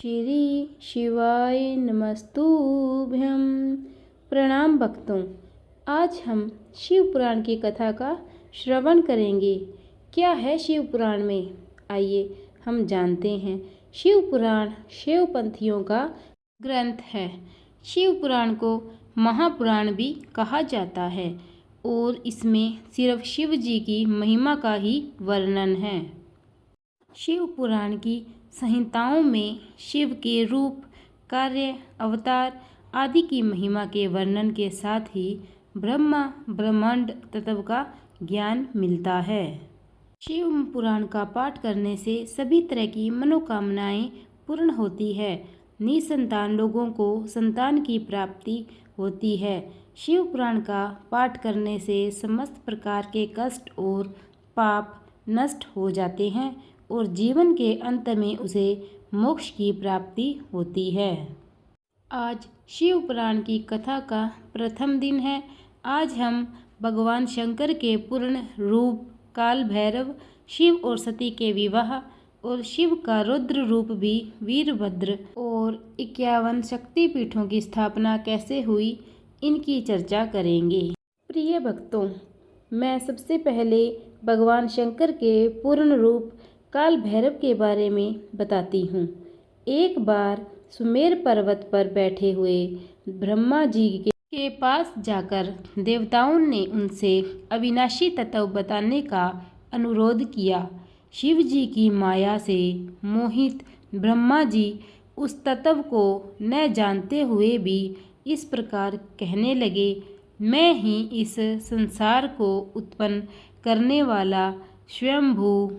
श्री शिवाय नमस्तुभ्यं। प्रणाम भक्तों। आज हम शिव पुराण की कथा का श्रवण करेंगे। क्या है शिव पुराण में, आइए हम जानते हैं। शिव पुराण शिवपंथियों का ग्रंथ है। शिव पुराण को महापुराण भी कहा जाता है और इसमें सिर्फ शिव जी की महिमा का ही वर्णन है। शिव पुराण की संहिताओं में शिव के रूप, कार्य, अवतार आदि की महिमा के वर्णन के साथ ही ब्रह्मा ब्रह्मांड तत्व का ज्ञान मिलता है। शिव पुराण का पाठ करने से सभी तरह की मनोकामनाएं पूर्ण होती है। निसंतान लोगों को संतान की प्राप्ति होती है। शिव पुराण का पाठ करने से समस्त प्रकार के कष्ट और पाप नष्ट हो जाते हैं और जीवन के अंत में उसे मोक्ष की प्राप्ति होती है। आज शिव पुराण की कथा का प्रथम दिन है। आज हम भगवान शंकर के पूर्ण रूप काल भैरव, शिव और सती के विवाह और शिव का रुद्र रूप भी वीरभद्र और 51 शक्तिपीठों की स्थापना कैसे हुई, इनकी चर्चा करेंगे। प्रिय भक्तों, मैं सबसे पहले भगवान शंकर के पूर्ण रूप काल भैरव के बारे में बताती हूँ। एक बार सुमेर पर्वत पर बैठे हुए ब्रह्मा जी के पास जाकर देवताओं ने उनसे अविनाशी तत्व बताने का अनुरोध किया। शिव जी की माया से मोहित ब्रह्मा जी उस तत्व को न जानते हुए भी इस प्रकार कहने लगे, मैं ही इस संसार को उत्पन्न करने वाला स्वयंभू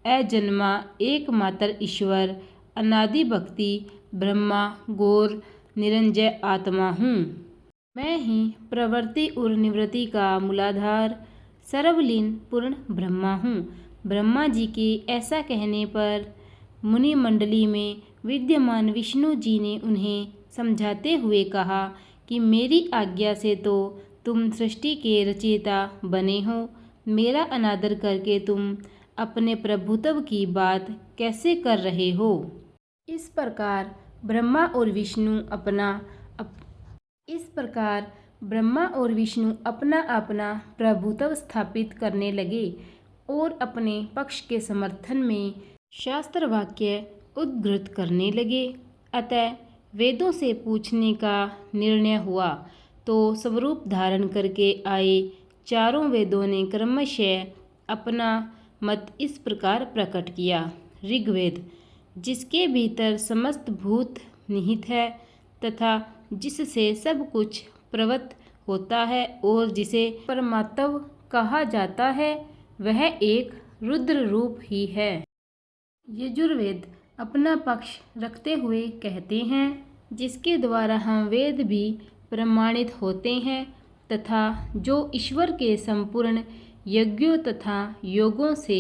अजन्मा एकमात्र ईश्वर अनादि भक्ति ब्रह्मा गौर निरंजय आत्मा हूँ। मैं ही प्रवृत्ति और निवृत्ति का मूलाधार सर्वलीन पूर्ण ब्रह्मा हूँ। ब्रह्मा जी के ऐसा कहने पर मुनि मंडली में विद्यमान विष्णु जी ने उन्हें समझाते हुए कहा कि मेरी आज्ञा से तो तुम सृष्टि के रचयिता बने हो, मेरा अनादर करके तुम अपने प्रभुत्व की बात कैसे कर रहे हो। इस प्रकार ब्रह्मा और विष्णु अपना अपना प्रभुत्व स्थापित करने लगे और अपने पक्ष के समर्थन में शास्त्र वाक्य उद्धृत करने लगे। अतः वेदों से पूछने का निर्णय हुआ तो स्वरूप धारण करके आए चारों वेदों ने क्रमशः अपना मत इस प्रकार प्रकट किया। ऋग्वेद, जिसके भीतर समस्त भूत निहित है तथा जिससे सब कुछ प्रवृत्त होता है और जिसे परमात्म कहा जाता है, वह एक रुद्र रूप ही है। यजुर्वेद अपना पक्ष रखते हुए कहते हैं, जिसके द्वारा हम वेद भी प्रमाणित होते हैं तथा जो ईश्वर के संपूर्ण यज्ञों तथा योगों से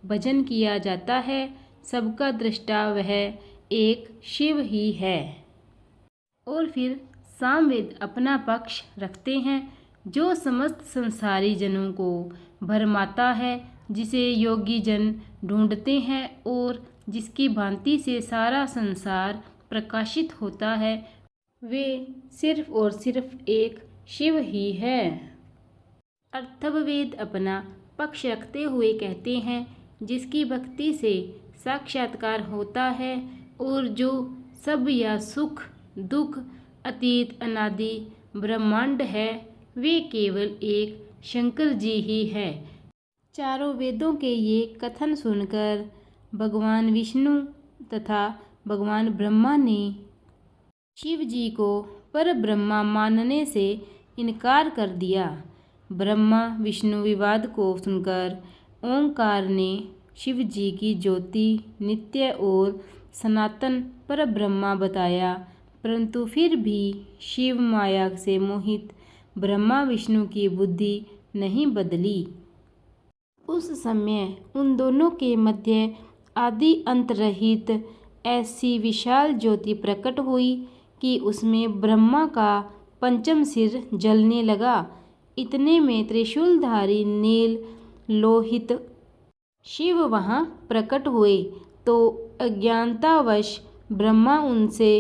भजन किया जाता है, सबका दृष्टा वह एक शिव ही है। और फिर सामवेद अपना पक्ष रखते हैं, जो समस्त संसारी जनों को भरमाता है, जिसे योगी जन ढूंढते हैं और जिसकी भांति से सारा संसार प्रकाशित होता है, वे सिर्फ और सिर्फ एक शिव ही है। अथर्ववेद अपना पक्ष रखते हुए कहते हैं, जिसकी भक्ति से साक्षात्कार होता है और जो सब या सुख दुख अतीत अनादि ब्रह्मांड है, वे केवल एक शंकर जी ही है। चारों वेदों के ये कथन सुनकर भगवान विष्णु तथा भगवान ब्रह्मा ने शिव जी को परब्रह्मा मानने से इनकार कर दिया। ब्रह्मा विष्णु विवाद को सुनकर ओंकार ने शिव जी की ज्योति नित्य और सनातन परब्रह्मा बताया, परंतु फिर भी शिव माया से मोहित ब्रह्मा विष्णु की बुद्धि नहीं बदली। उस समय उन दोनों के मध्य आदि अंत रहित ऐसी विशाल ज्योति प्रकट हुई कि उसमें ब्रह्मा का पंचम सिर जलने लगा। इतने में त्रिशूलधारी नील लोहित शिव वहाँ प्रकट हुए तो अज्ञानतावश ब्रह्मा उनसे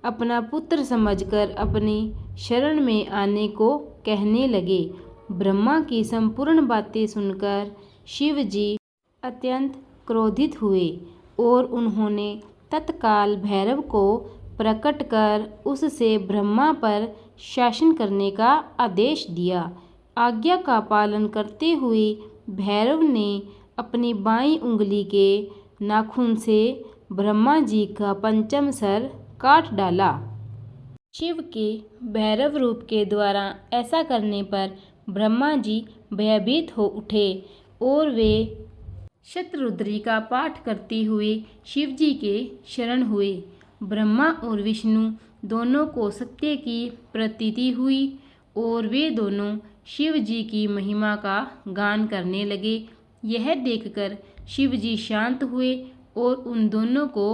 अपना पुत्र समझकर अपनी शरण में आने को कहने लगे। ब्रह्मा की संपूर्ण बातें सुनकर शिव जी अत्यंत क्रोधित हुए और उन्होंने तत्काल भैरव को प्रकट कर उससे ब्रह्मा पर शासन करने का आदेश दिया। आज्ञा का पालन करते हुए भैरव ने अपनी बाईं उंगली के नाखून से ब्रह्मा जी का पंचम सर काट डाला। शिव के भैरव रूप के द्वारा ऐसा करने पर ब्रह्मा जी भयभीत हो उठे और वे शतरुद्री का पाठ करते हुए शिव जी के शरण हुए। ब्रह्मा और विष्णु दोनों को सत्य की प्रतीति हुई और वे दोनों शिव जी की महिमा का गान करने लगे। यह देखकर शिव जी शांत हुए और उन दोनों को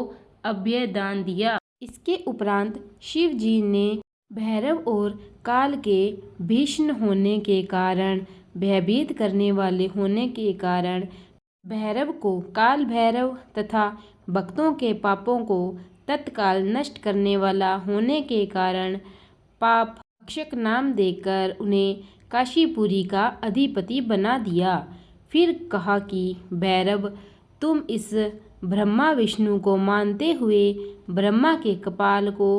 अभय दान दिया। इसके उपरांत शिव जी ने भैरव और काल के भीषण होने के कारण, भयभीत करने वाले होने के कारण भैरव को काल भैरव तथा भक्तों के पापों को तत्काल नष्ट करने वाला होने के कारण पाप भक्षक नाम देकर उन्हें काशीपुरी का अधिपति बना दिया। फिर कहा कि भैरव, तुम इस ब्रह्मा विष्णु को मानते हुए ब्रह्मा के कपाल को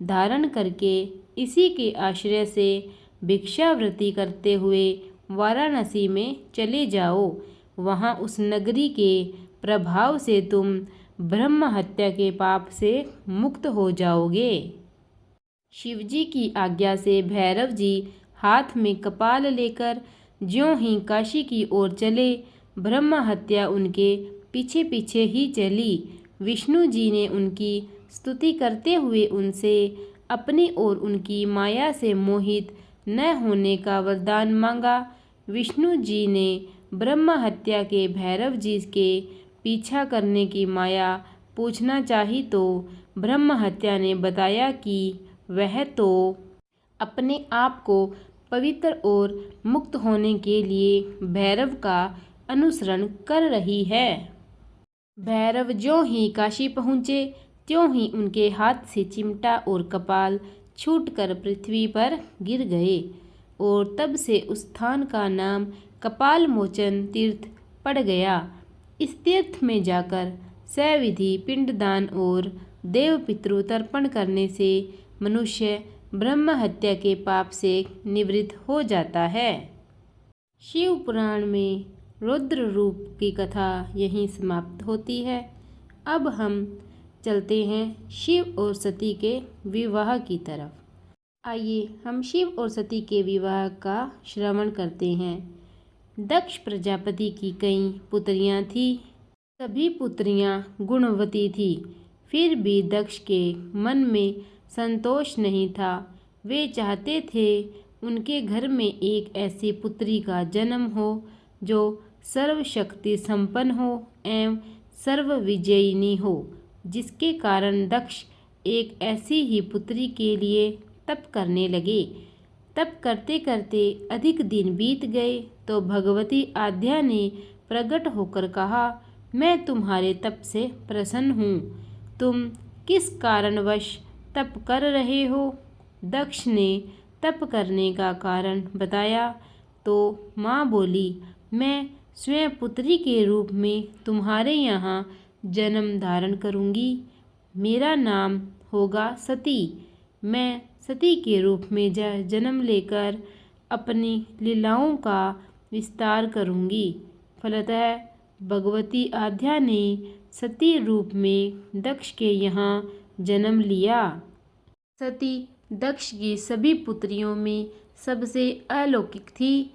धारण करके इसी के आश्रय से भिक्षावृत्ति करते हुए वाराणसी में चले जाओ। वहाँ उस नगरी के प्रभाव से तुम ब्रह्म हत्या के पाप से मुक्त हो जाओगे। शिवजी की आज्ञा से भैरव जी हाथ में कपाल लेकर ज्यों ही काशी की ओर चले, ब्रह्म हत्या उनके पीछे पीछे ही चली। विष्णु जी ने उनकी स्तुति करते हुए उनसे अपनी और उनकी माया से मोहित न होने का वरदान मांगा। विष्णु जी ने ब्रह्म हत्या के भैरव जी के पीछा करने की माया पूछना चाही तो ब्रह्म हत्या ने बताया कि वह तो अपने आप को पवित्र और मुक्त होने के लिए भैरव का अनुसरण कर रही है। भैरव ज्यों ही काशी पहुँचे त्यों ही उनके हाथ से चिमटा और कपाल छूटकर पृथ्वी पर गिर गए और तब से उस स्थान का नाम कपाल मोचन तीर्थ पड़ गया। इस तीर्थ में जाकर सविधि पिंडदान और देव पितृ तर्पण करने से मनुष्य ब्रह्म हत्या के पाप से निवृत्त हो जाता है। शिव पुराण में रुद्र रूप की कथा यहीं समाप्त होती है। अब हम चलते हैं शिव और सती के विवाह की तरफ। आइए हम शिव और सती के विवाह का श्रवण करते हैं। दक्ष प्रजापति की कई पुत्रियां थीं। सभी पुत्रियां गुणवती थीं। फिर भी दक्ष के मन में संतोष नहीं था। वे चाहते थे उनके घर में एक ऐसी पुत्री का जन्म हो जो सर्वशक्ति संपन्न हो एवं सर्व विजयिनी हो, जिसके कारण दक्ष एक ऐसी ही पुत्री के लिए तप करने लगे। तप करते करते अधिक दिन बीत गए तो भगवती आद्या ने प्रकट होकर कहा, मैं तुम्हारे तप से प्रसन्न हूँ। तुम किस कारणवश तप कर रहे हो? दक्ष ने तप करने का कारण बताया तो माँ बोली, मैं स्वयं पुत्री के रूप में तुम्हारे यहाँ जन्म धारण करूँगी। मेरा नाम होगा सती। मैं सती के रूप में जन्म लेकर अपनी लीलाओं का विस्तार करूँगी। फलतः भगवती आद्या ने सती रूप में दक्ष के यहाँ जन्म लिया। सती दक्ष की सभी पुत्रियों में सबसे अलौकिक थी।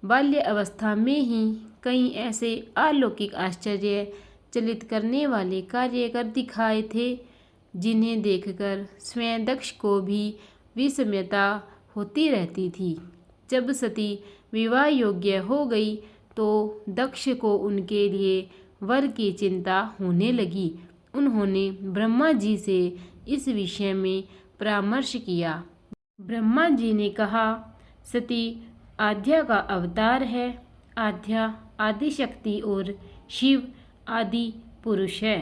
बाल्य अवस्था में ही कई ऐसे अलौकिक आश्चर्य चलित करने वाले कार्य कर दिखाए थे जिन्हें देखकर स्वयं दक्ष को भी विस्मयता होती रहती थी। जब सती विवाह योग्य हो गई तो दक्ष को उनके लिए वर की चिंता होने लगी। उन्होंने ब्रह्मा जी से इस विषय में परामर्श किया। ब्रह्मा जी ने कहा, सती आद्या का अवतार है। आद्या आदि शक्ति और शिव आदि पुरुष है।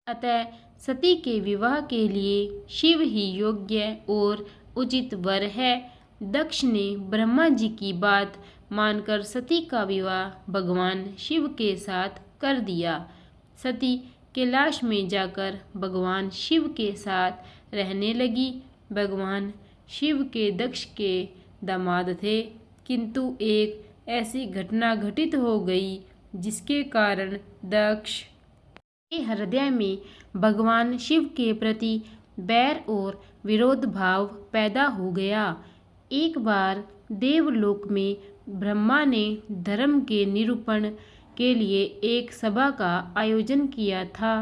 अतः सती के विवाह के लिए शिव ही योग्य और उचित वर है। दक्ष ने ब्रह्मा जी की बात मानकर सती का विवाह भगवान शिव के साथ कर दिया। सती कैलाश में जाकर भगवान शिव के साथ रहने लगी। भगवान शिव के दक्ष के दामाद थे, किंतु एक ऐसी घटना घटित हो गई जिसके कारण दक्ष के हृदय में भगवान शिव के प्रति बैर और विरोध भाव पैदा हो गया। एक बार देवलोक में ब्रह्मा ने धर्म के निरूपण के लिए एक सभा का आयोजन किया था।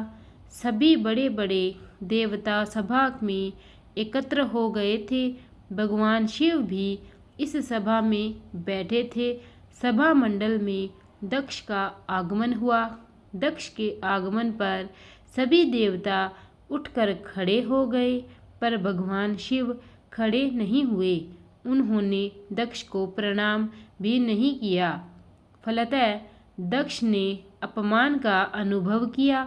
सभी बड़े बड़े देवता सभा में एकत्र हो गए थे। भगवान शिव भी इस सभा में बैठे थे। सभा मंडल में दक्ष का आगमन हुआ। दक्ष के आगमन पर सभी देवता उठकर खड़े हो गए, पर भगवान शिव खड़े नहीं हुए। उन्होंने दक्ष को प्रणाम भी नहीं किया। फलतः दक्ष ने अपमान का अनुभव किया।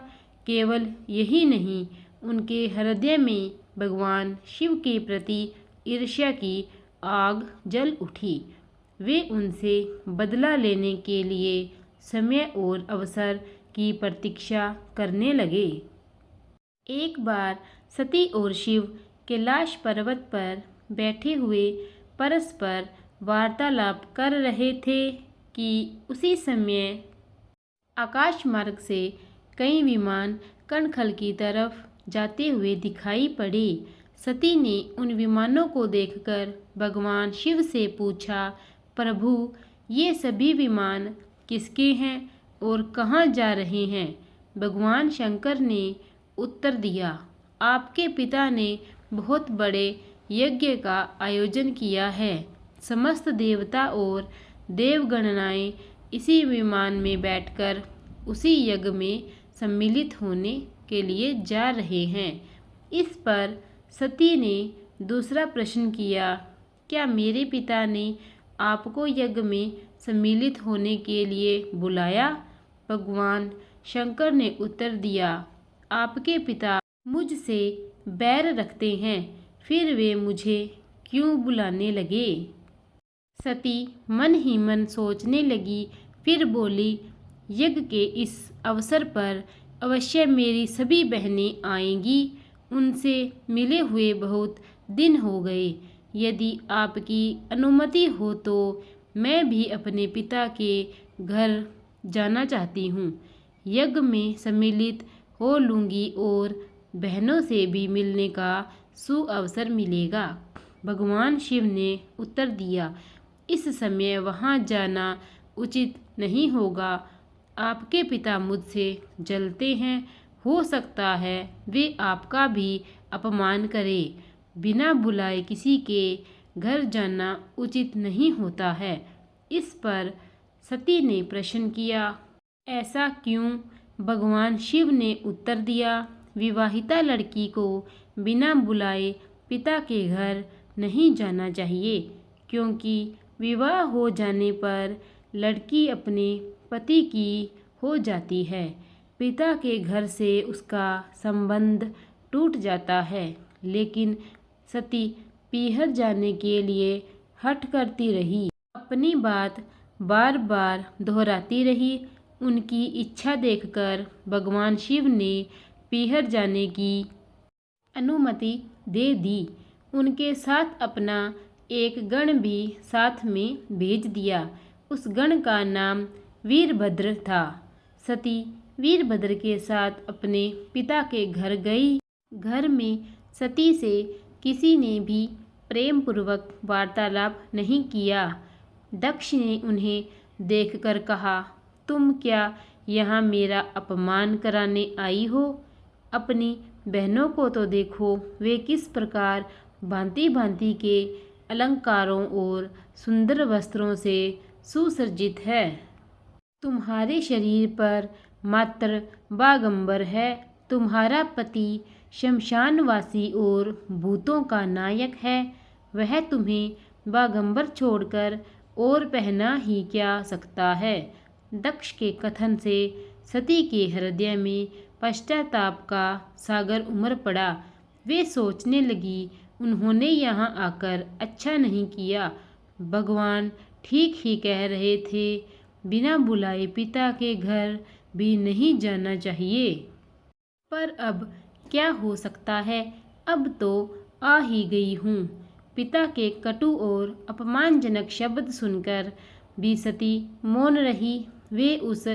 केवल यही नहीं, उनके हृदय में भगवान शिव के प्रति ईर्ष्या की आग जल उठी। वे उनसे बदला लेने के लिए समय और अवसर की प्रतीक्षा करने लगे। एक बार सती और शिव कैलाश पर्वत पर बैठे हुए परस्पर वार्तालाप कर रहे थे कि उसी समय आकाश मार्ग से कई विमान कणखल की तरफ जाते हुए दिखाई पड़े। सती ने उन विमानों को देखकर भगवान शिव से पूछा, प्रभु, ये सभी विमान किसके हैं और कहाँ जा रहे हैं? भगवान शंकर ने उत्तर दिया, आपके पिता ने बहुत बड़े यज्ञ का आयोजन किया है। समस्त देवता और देवगणनाएं इसी विमान में बैठकर उसी यज्ञ में सम्मिलित होने के लिए जा रहे हैं। इस पर सती ने दूसरा प्रश्न किया, क्या मेरे पिता ने आपको यज्ञ में सम्मिलित होने के लिए बुलाया? भगवान शंकर ने उत्तर दिया, आपके पिता मुझसे बैर रखते हैं, फिर वे मुझे क्यों बुलाने लगे? सती मन ही मन सोचने लगी, फिर बोली, यज्ञ के इस अवसर पर अवश्य मेरी सभी बहनें आएंगी। उनसे मिले हुए बहुत दिन हो गए। यदि आपकी अनुमति हो तो मैं भी अपने पिता के घर जाना चाहती हूँ। यज्ञ में सम्मिलित हो लूँगी और बहनों से भी मिलने का सुअवसर मिलेगा। भगवान शिव ने उत्तर दिया, इस समय वहाँ जाना उचित नहीं होगा। आपके पिता मुझसे जलते हैं, हो सकता है वे आपका भी अपमान करें। बिना बुलाए किसी के घर जाना उचित नहीं होता है। इस पर सती ने प्रश्न किया, ऐसा क्यों? भगवान शिव ने उत्तर दिया, विवाहिता लड़की को बिना बुलाए पिता के घर नहीं जाना चाहिए, क्योंकि विवाह हो जाने पर लड़की अपने पति की हो जाती है। पिता के घर से उसका संबंध टूट जाता है। लेकिन सती पीहर जाने के लिए हठ करती रही, अपनी बात बार बार दोहराती रही। उनकी इच्छा देखकर भगवान शिव ने पीहर जाने की अनुमति दे दी। उनके साथ अपना एक गण भी साथ में भेज दिया। उस गण का नाम वीरभद्र था। सती वीरभद्र के साथ अपने पिता के घर गई। घर में सती से किसी ने भी प्रेम पूर्वक वार्तालाप नहीं किया। दक्ष ने उन्हें देखकर कहा, तुम क्या यहाँ मेरा अपमान कराने आई हो? अपनी बहनों को तो देखो, वे किस प्रकार भांति भांति के अलंकारों और सुंदर वस्त्रों से सुसज्जित है। तुम्हारे शरीर पर मात्र बागंबर है। तुम्हारा पति शमशानवासी और भूतों का नायक है। वह तुम्हें बागंबर छोड़कर और पहना ही क्या सकता है? दक्ष के कथन से सती के हृदय में पश्चाताप का सागर उमड़ पड़ा। वे सोचने लगी, उन्होंने यहाँ आकर अच्छा नहीं किया। भगवान ठीक ही कह रहे थे, बिना बुलाए पिता के घर भी नहीं जाना चाहिए। पर अब क्या हो सकता है, अब तो आ ही गई हूँ। पिता के कटु और अपमानजनक शब्द सुनकर भी सती मौन रही। वे उस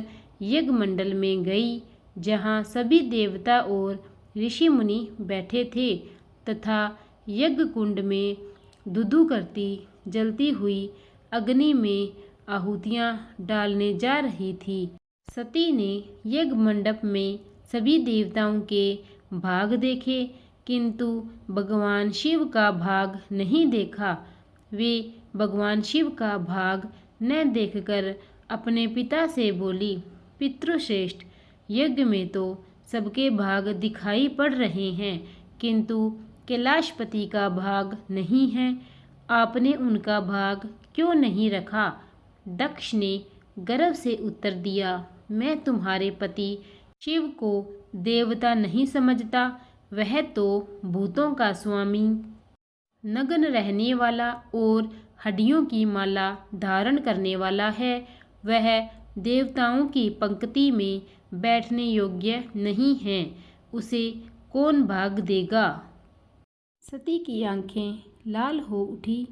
यज्ञ मंडल में गई जहाँ सभी देवता और ऋषि मुनि बैठे थे तथा यज्ञ कुंड में धुधु करती जलती हुई अग्नि में आहुतियाँ डालने जा रही थी। सती ने यज्ञ मंडप में सभी देवताओं के भाग देखे, किंतु भगवान शिव का भाग नहीं देखा। वे भगवान शिव का भाग न देखकर अपने पिता से बोली, पितृश्रेष्ठ, यज्ञ में तो सबके भाग दिखाई पड़ रहे हैं, किंतु कैलाशपति का भाग नहीं है। आपने उनका भाग क्यों नहीं रखा? दक्ष ने गर्व से उत्तर दिया, मैं तुम्हारे पति शिव को देवता नहीं समझता। वह तो भूतों का स्वामी, नग्न रहने वाला और हड्डियों की माला धारण करने वाला है। वह देवताओं की पंक्ति में बैठने योग्य नहीं है। उसे कौन भाग देगा? सती की आंखें लाल हो उठी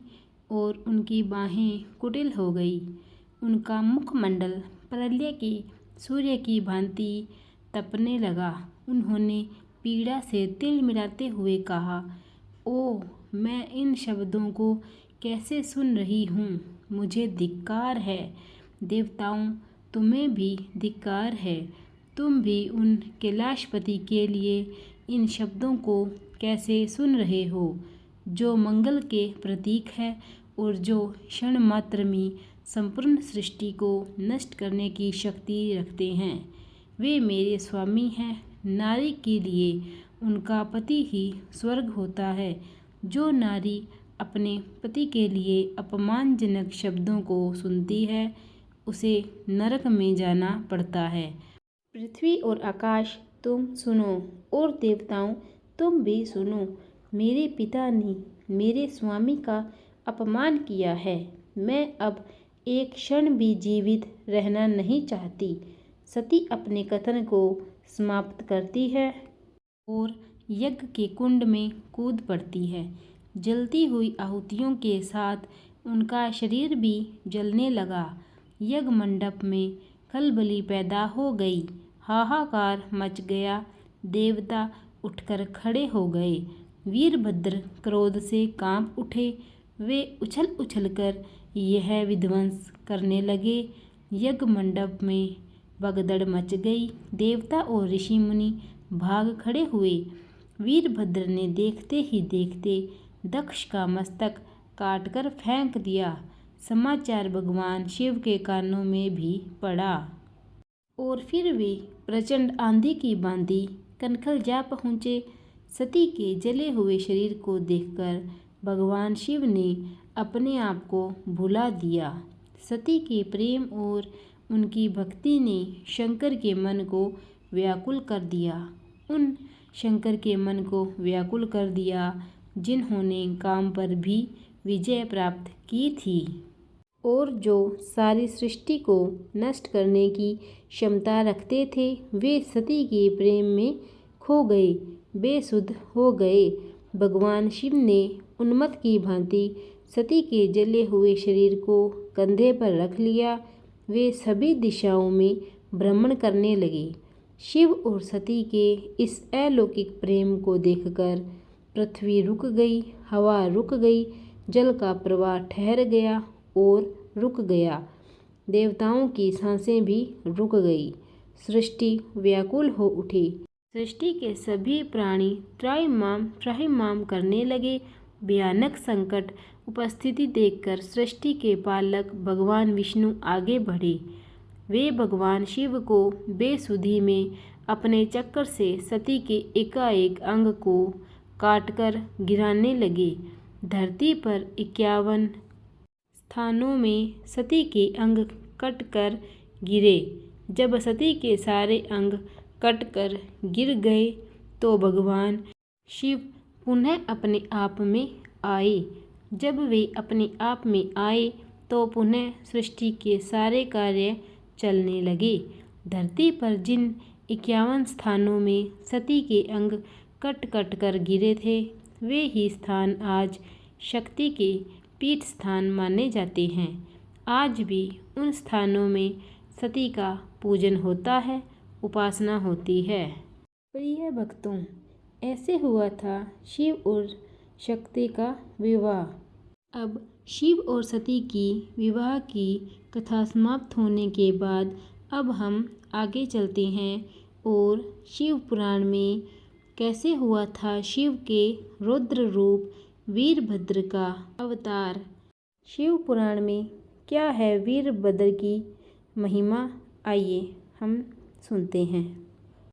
और उनकी बाहें कुटिल हो गई। उनका मुखमंडल प्रलय के सूर्य की भांति तपने लगा। उन्होंने पीड़ा से तिल मिलाते हुए कहा, ओ, मैं इन शब्दों को कैसे सुन रही हूँ? मुझे धिक्कार है। देवताओं, तुम्हें भी धिक्कार है। तुम भी उन कैलाशपति के लिए इन शब्दों को कैसे सुन रहे हो, जो मंगल के प्रतीक है और जो क्षण मात्र में संपूर्ण सृष्टि को नष्ट करने की शक्ति रखते हैं। वे मेरे स्वामी हैं। नारी के लिए उनका पति ही स्वर्ग होता है। जो नारी अपने पति के लिए अपमानजनक शब्दों को सुनती है, उसे नरक में जाना पड़ता है। पृथ्वी और आकाश, तुम सुनो, और देवताओं, तुम भी सुनो। मेरे पिता ने मेरे स्वामी का अपमान किया है। मैं अब एक क्षण भी जीवित रहना नहीं चाहती। सती अपने कथन को समाप्त करती है और यज्ञ के कुंड में कूद पड़ती है। जलती हुई आहुतियों के साथ उनका शरीर भी जलने लगा। यज्ञ मंडप में खलबली पैदा हो गई। हाहाकार मच गया। देवता उठकर खड़े हो गए। वीरभद्र क्रोध से कांप उठे। वे उछल उछलकर यह विध्वंस करने लगे। यज्ञ मंडप में भगदड़ मच गई। देवता और ऋषि मुनि भाग खड़े हुए। वीरभद्र ने देखते ही देखते दक्ष का मस्तक काटकर फेंक दिया। समाचार भगवान शिव के कानों में भी पड़ा और फिर वे प्रचंड आंधी की भांति कनखल जा पहुँचे। सती के जले हुए शरीर को देखकर भगवान शिव ने अपने आप को भुला दिया। सती के प्रेम और उनकी भक्ति ने शंकर के मन को व्याकुल कर दिया। उन शंकर के मन को व्याकुल कर दिया जिन्होंने काम पर भी विजय प्राप्त की थी और जो सारी सृष्टि को नष्ट करने की क्षमता रखते थे। वे सती के प्रेम में खो गए, बेसुध हो गए। भगवान शिव ने उन्मत्त की भांति सती के जले हुए शरीर को कंधे पर रख लिया। वे सभी दिशाओं में भ्रमण करने लगे। शिव और सती के इस अलौकिक प्रेम को देखकर पृथ्वी रुक गई, हवा रुक गई, जल का प्रवाह ठहर गया और रुक गया। देवताओं की सांसें भी रुक गई। सृष्टि व्याकुल हो उठी। सृष्टि के सभी प्राणी त्राहिमाम करने लगे। भयानक संकट उपस्थिति देखकर सृष्टि के पालक भगवान विष्णु आगे बढ़े। वे भगवान शिव को बेसुधी में अपने चक्र से सती के एकाएक अंग को काटकर गिराने लगे। धरती पर 51 स्थानों में सती के अंग कटकर गिरे। जब सती के सारे अंग कटकर गिर गए तो भगवान शिव पुनः अपने आप में आए। जब वे अपने आप में आए तो पुनः सृष्टि के सारे कार्य चलने लगे। धरती पर जिन 51 स्थानों में सती के अंग कट कट कर गिरे थे, वे ही स्थान आज शक्ति के पीठ स्थान माने जाते हैं। आज भी उन स्थानों में सती का पूजन होता है, उपासना होती है। प्रिय भक्तों, ऐसे हुआ था शिव और शक्ति का विवाह। अब शिव और सती की विवाह की कथा समाप्त होने के बाद अब हम आगे चलते हैं और शिव पुराण में कैसे हुआ था शिव के रुद्र रूप वीरभद्र का अवतार। शिव पुराण में क्या है वीरभद्र की महिमा, आइए हम सुनते हैं।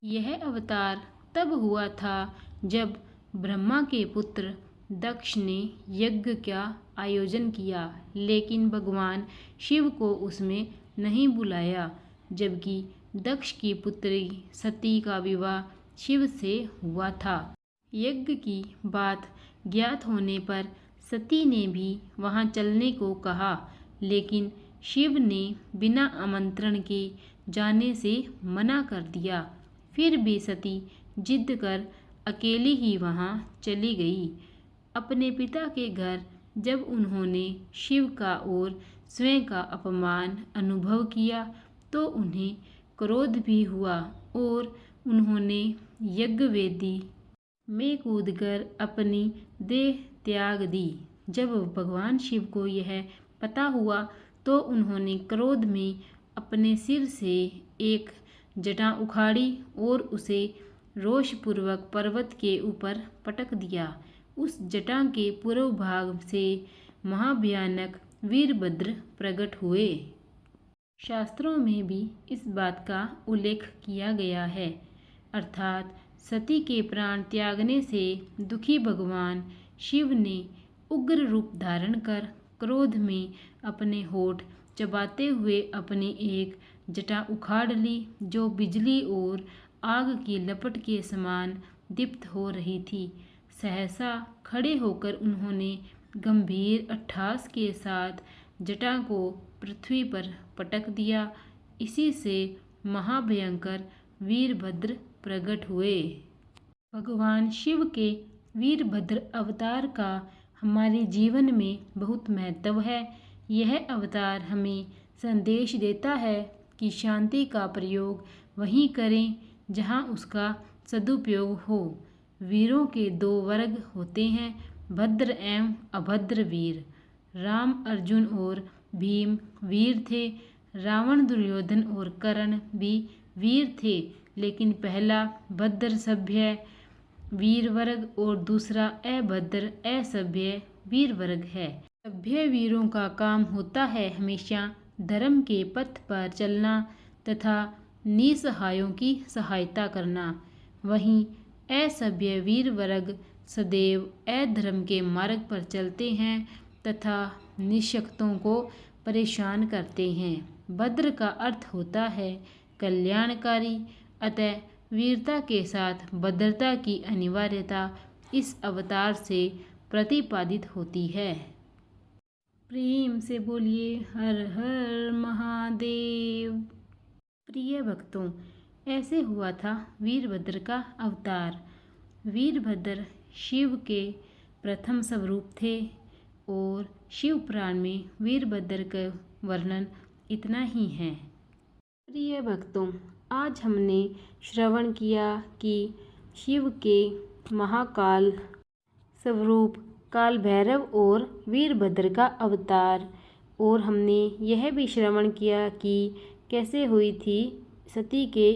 यह अवतार तब हुआ था जब ब्रह्मा के पुत्र दक्ष ने यज्ञ का आयोजन किया, लेकिन भगवान शिव को उसमें नहीं बुलाया। जबकि दक्ष की पुत्री सती का विवाह शिव से हुआ था। यज्ञ की बात ज्ञात होने पर सती ने भी वहां चलने को कहा, लेकिन शिव ने बिना आमंत्रण के जाने से मना कर दिया। फिर भी सती जिद कर अकेली ही वहां चली गई। अपने पिता के घर जब उन्होंने शिव का और स्वयं का अपमान अनुभव किया तो उन्हें क्रोध भी हुआ और उन्होंने यज्ञ वेदी में कूदकर अपनी देह त्याग दी। जब भगवान शिव को यह पता हुआ तो उन्होंने क्रोध में अपने सिर से एक जटा उखाड़ी और उसे रोषपूर्वक पर्वत के ऊपर पटक दिया। उस जटा के पूर्व भाग से महाभयानक वीरभद्र प्रकट हुए। शास्त्रों में भी इस बात का उल्लेख किया गया है। अर्थात सती के प्राण त्यागने से दुखी भगवान शिव ने उग्र रूप धारण कर क्रोध में अपने होठ चबाते हुए अपनी एक जटा उखाड़ ली, जो बिजली और आग की लपट के समान दीप्त हो रही थी। सहसा खड़े होकर उन्होंने गंभीर अट्टहास के साथ जटा को पृथ्वी पर पटक दिया। इसी से महाभयंकर वीरभद्र प्रकट हुए। भगवान शिव के वीरभद्र अवतार का हमारे जीवन में बहुत महत्व है। यह अवतार हमें संदेश देता है कि शांति का प्रयोग वहीं करें जहां उसका सदुपयोग हो। वीरों के दो वर्ग होते हैं, भद्र एवं अभद्र वीर। राम, अर्जुन और भीम वीर थे। रावण, दुर्योधन और कर्ण भी वीर थे, लेकिन पहला भद्र सभ्य वीर वर्ग और दूसरा अभद्र असभ्य वीर वर्ग है। सभ्य वीरों का काम होता है हमेशा धर्म के पथ पर चलना तथा निसहायों की सहायता करना। वहीं असभ्य वीर वर्ग सदैव अधर्म के मार्ग पर चलते हैं तथा निशक्तों को परेशान करते हैं। भद्र का अर्थ होता है कल्याणकारी, अतः वीरता के साथ भद्रता की अनिवार्यता इस अवतार से प्रतिपादित होती है। प्रेम से बोलिए हर हर महादेव। प्रिय भक्तों, ऐसे हुआ था वीरभद्र का अवतार। वीरभद्र शिव के प्रथम स्वरूप थे और शिव पुराण में वीरभद्र का वर्णन इतना ही है। प्रिय भक्तों, आज हमने श्रवण किया कि शिव के महाकाल स्वरूप काल भैरव और वीरभद्र का अवतार, और हमने यह भी श्रवण किया कि कैसे हुई थी सती के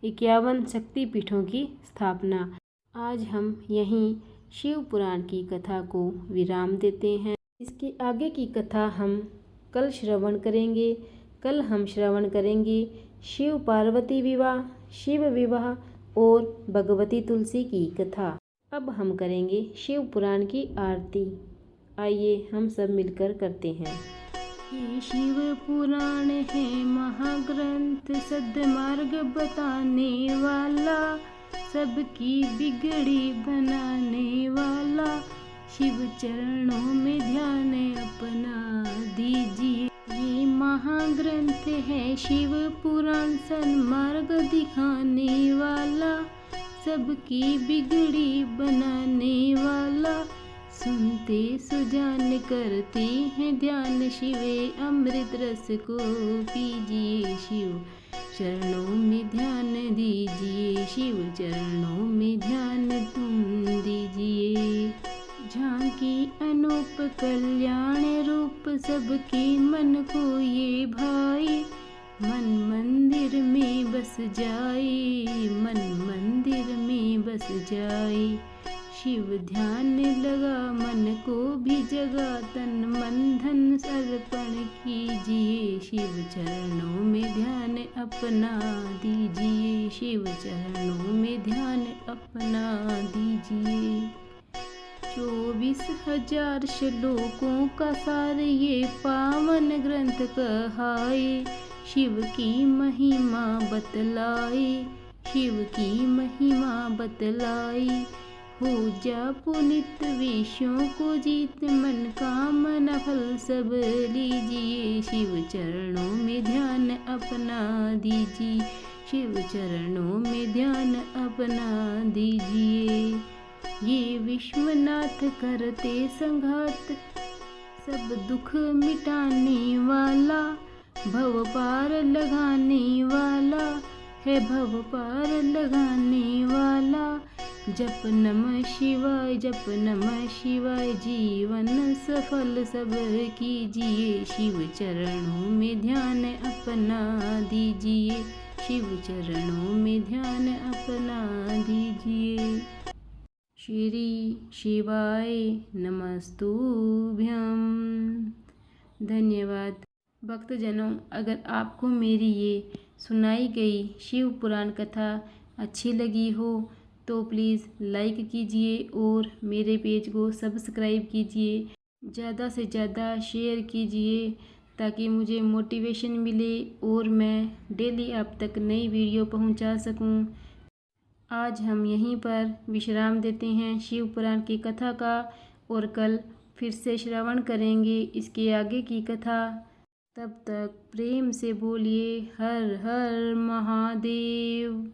51 शक्तिपीठों की स्थापना। आज हम यहीं शिव पुराण की कथा को विराम देते हैं। इसके आगे की कथा हम कल श्रवण करेंगे। कल हम श्रवण करेंगे शिव पार्वती विवाह, शिव विवाह और भगवती तुलसी की कथा। अब हम करेंगे शिव पुराण की आरती। आइए हम सब मिलकर करते हैं। ये शिव पुराण है महाग्रंथ, सद्मार्ग बताने वाला, सबकी बिगड़ी बनाने वाला। शिव चरणों में ध्यान अपना दीजिए। ये महाग्रंथ है शिव पुराण, सन्मार्ग दिखाने वाला, सबकी बिगड़ी बनाने वाला। सुनते सुजान करते हैं ध्यान, शिवे अमृत रस को पीजिए। शिव चरणों में ध्यान दीजिए, शिव चरणों में ध्यान तुम दीजिए। झांकी अनूप कल्याण रूप, सबके मन को ये भाई। मन मंदिर में बस जाए, मन मंदिर में बस जाए। शिव ध्यान लगा मन को भी जगा, तन मन धन अर्पण कीजिए। शिव चरणों में ध्यान अपना दीजिए, शिव चरणों में ध्यान अपना दीजिए। 24,000 श्लोकों का सार ये पावन ग्रंथ कहाए। शिव की महिमा बतलाए, शिव की महिमा बतलाई। हो जा पुनित विषयों को जीत, मन कामना फल सब लीजिए। शिव चरणों में ध्यान अपना दीजिए, शिव चरणों में ध्यान अपना दीजिए। ये विश्वनाथ करते संघात, सब दुख मिटाने वाला। भव पार लगाने वाला है, भव पार लगाने वाला। जप नमः शिवाय, जप नमः शिवाय, जीवन सफल सब कीजिए। शिव चरणों में ध्यान अपना दीजिए, शिव चरणों में ध्यान अपना दीजिए। श्री शिवाय नमस्तुभ्यं। धन्यवाद। भक्तजनों, अगर आपको मेरी ये सुनाई गई शिव पुराण कथा अच्छी लगी हो तो प्लीज़ लाइक कीजिए और मेरे पेज को सब्सक्राइब कीजिए। ज़्यादा से ज़्यादा शेयर कीजिए ताकि मुझे मोटिवेशन मिले और मैं डेली आप तक नई वीडियो पहुंचा सकूं। आज हम यहीं पर विश्राम देते हैं शिव पुराण की कथा का, और कल फिर से श्रवण करेंगे इसके आगे की कथा। तब तक प्रेम से बोलिए हर हर महादेव।